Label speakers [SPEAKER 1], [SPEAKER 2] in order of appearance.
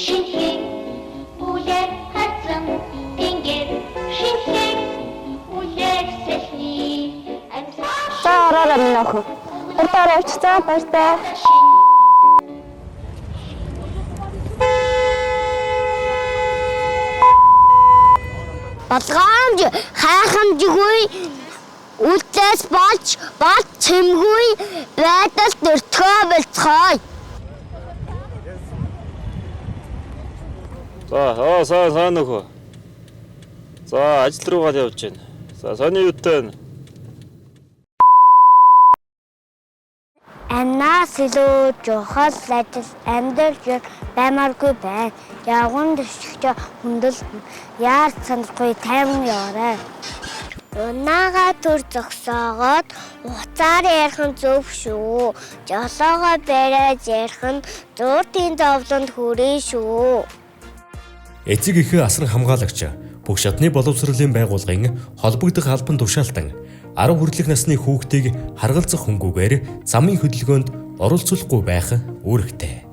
[SPEAKER 1] шинхэг үлэр хазан тэнгэр шинхэг үлэр сэлний
[SPEAKER 2] За ороо минь охин. Урдаар явчихсан баяртай.
[SPEAKER 3] Болгоомж хайхамжгүй үлдээс болж бат цэмгүй байдал дөртгөө болцгоо.
[SPEAKER 4] За нөхөө. За ажил руугаа явж байна. За сони юутай байна?
[SPEAKER 3] Анаас илүү жохол ажил амьдарч баймааргүй байна. Явган дэвшигч хүндэл яар санахгүй тайван яваарай. Унаагаа төр зогсоогоод уцаар ярих нь зөв шүү. Жолоогоо бариад ярих нь зууртын зовлонд хүрээ шүү.
[SPEAKER 5] Эцэг эхээ асран хамгаалагч бүх шатны боловсролын байгууллагын холбогдох албан тушаалтан 10 хүртэлх насны хүүхдийг харгалзах хөнгүүгээр замын хөдөлгөөнд оролцуулахгүй байх үүрэгтэй.